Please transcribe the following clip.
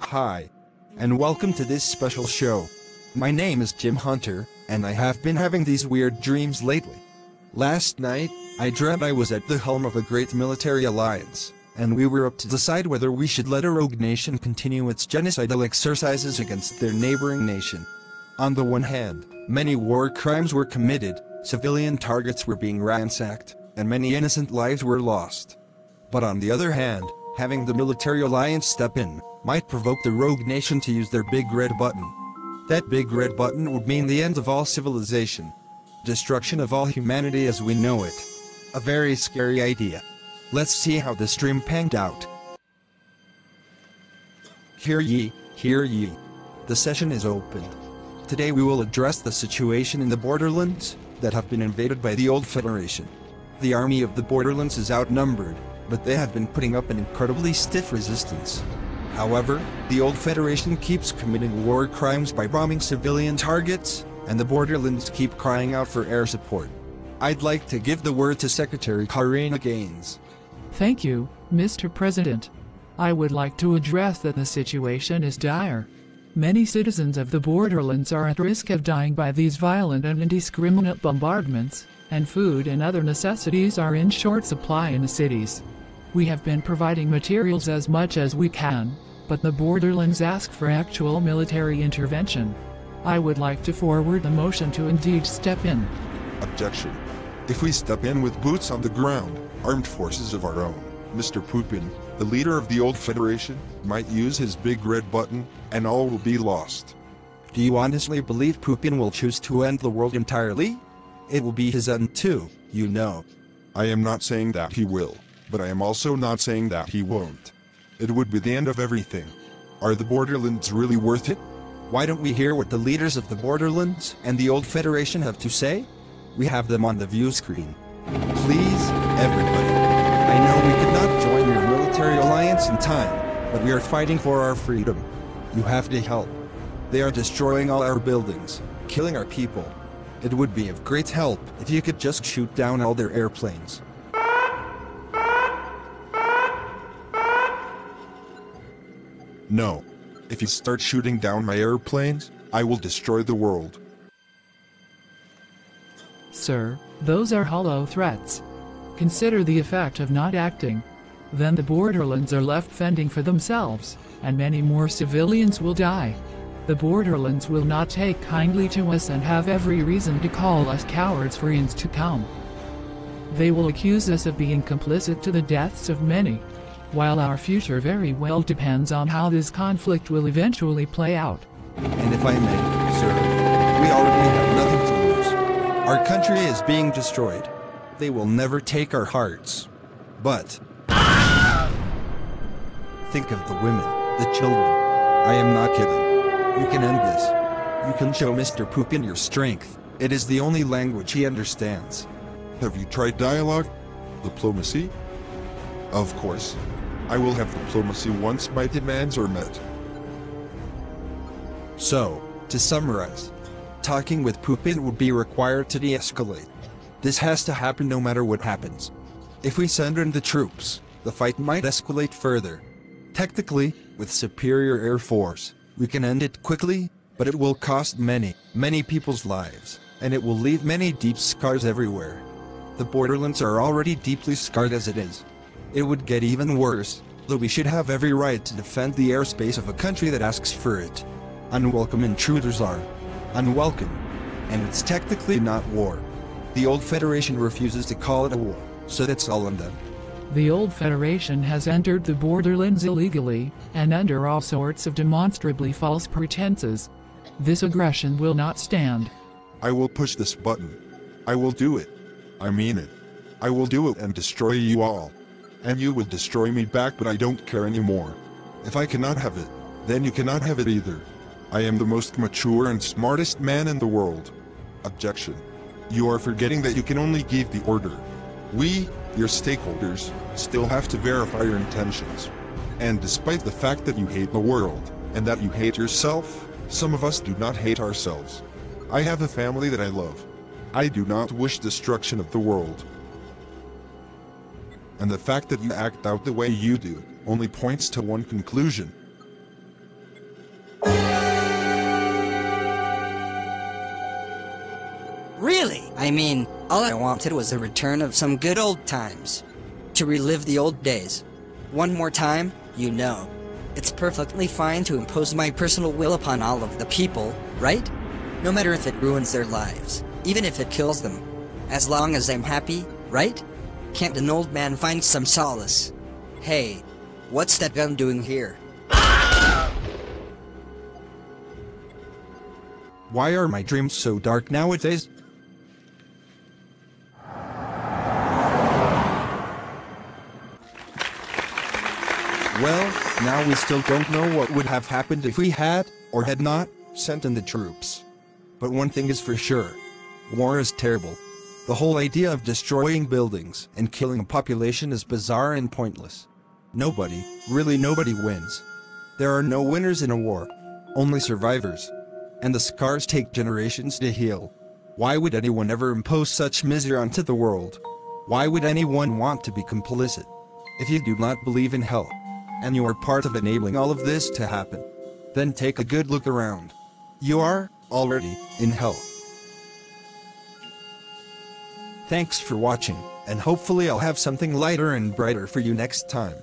Hi, and welcome to this special show. My name is Jim Hunter, and I have been having these weird dreams lately. Last night, I dreamt I was at the helm of a great military alliance, and we were up to decide whether we should let a rogue nation continue its genocidal exercises against their neighboring nation. On the one hand, many war crimes were committed, civilian targets were being ransacked, and many innocent lives were lost. But on the other hand, having the military alliance step in might provoke the rogue nation to use their big red button. That big red button would mean the end of all civilization. Destruction of all humanity as we know it. A very scary idea. Let's see how this dream panned out. Hear ye, hear ye. The session is opened. Today we will address the situation in the Borderlands that have been invaded by the Old Federation. The army of the Borderlands is outnumbered, but they have been putting up an incredibly stiff resistance. However, the Old Federation keeps committing war crimes by bombing civilian targets, and the Borderlands keep crying out for air support. I'd like to give the word to Secretary Karina Gaines. Thank you, Mr. President. I would like to address that the situation is dire. Many citizens of the Borderlands are at risk of dying by these violent and indiscriminate bombardments, and food and other necessities are in short supply in the cities. We have been providing materials as much as we can, but the Borderlands ask for actual military intervention. I would like to forward the motion to indeed step in. Objection. If we step in with boots on the ground, armed forces of our own, Mr. Pupin, the leader of the Old Federation, might use his big red button, and all will be lost. Do you honestly believe Pupin will choose to end the world entirely? It will be his end too, you know. I am not saying that he will, but I am also not saying that he won't. It would be the end of everything. Are the Borderlands really worth it? Why don't we hear what the leaders of the Borderlands and the Old Federation have to say? We have them on the view screen. Please, everybody. I know we could not join your military alliance in time, but we are fighting for our freedom. You have to help. They are destroying all our buildings, killing our people. It would be of great help if you could just shoot down all their airplanes. No. If you start shooting down my airplanes, I will destroy the world. Sir, those are hollow threats. Consider the effect of not acting. Then the Borderlands are left fending for themselves, and many more civilians will die. The Borderlands will not take kindly to us and have every reason to call us cowards for years to come. They will accuse us of being complicit to the deaths of many, while our future very well depends on how this conflict will eventually play out. And if I may, sir, we already have nothing to lose. Our country is being destroyed. They will never take our hearts. But think of the women, the children. I am not kidding. You can end this. You can show Mr. Pupin your strength. It is the only language he understands. Have you tried dialogue? Diplomacy? Of course. I will have diplomacy once my demands are met. So, to summarize, talking with Pupin would be required to de-escalate. This has to happen no matter what happens. If we send in the troops, the fight might escalate further. Technically, with superior air force, we can end it quickly, but it will cost many, many people's lives, and it will leave many deep scars everywhere. The Borderlands are already deeply scarred as it is. It would get even worse, though we should have every right to defend the airspace of a country that asks for it. Unwelcome intruders are unwelcome, and it's technically not war. The Old Federation refuses to call it a war, so that's all on them. The Old Federation has entered the Borderlands illegally, and under all sorts of demonstrably false pretenses. This aggression will not stand. I will push this button. I will do it. I mean it. I will do it and destroy you all. And you will destroy me back, but I don't care anymore. If I cannot have it, then you cannot have it either. I am the most mature and smartest man in the world. Objection. You are forgetting that you can only give the order. We, your stakeholders, still have to verify your intentions. And despite the fact that you hate the world, and that you hate yourself, some of us do not hate ourselves. I have a family that I love. I do not wish destruction of the world. And the fact that you act out the way you do only points to one conclusion. I mean, all I wanted was a return of some good old times. To relive the old days. One more time, you know. It's perfectly fine to impose my personal will upon all of the people, right? No matter if it ruins their lives, even if it kills them. As long as I'm happy, right? Can't an old man find some solace? Hey, what's that gun doing here? Why are my dreams so dark nowadays? Well, now we still don't know what would have happened if we had, or had not, sent in the troops. But one thing is for sure. War is terrible. The whole idea of destroying buildings and killing a population is bizarre and pointless. Nobody, really nobody wins. There are no winners in a war. Only survivors. And the scars take generations to heal. Why would anyone ever impose such misery onto the world? Why would anyone want to be complicit? If you do not believe in hell, and you are part of enabling all of this to happen, then take a good look around. You are, already, in hell. Thanks for watching, and hopefully I'll have something lighter and brighter for you next time.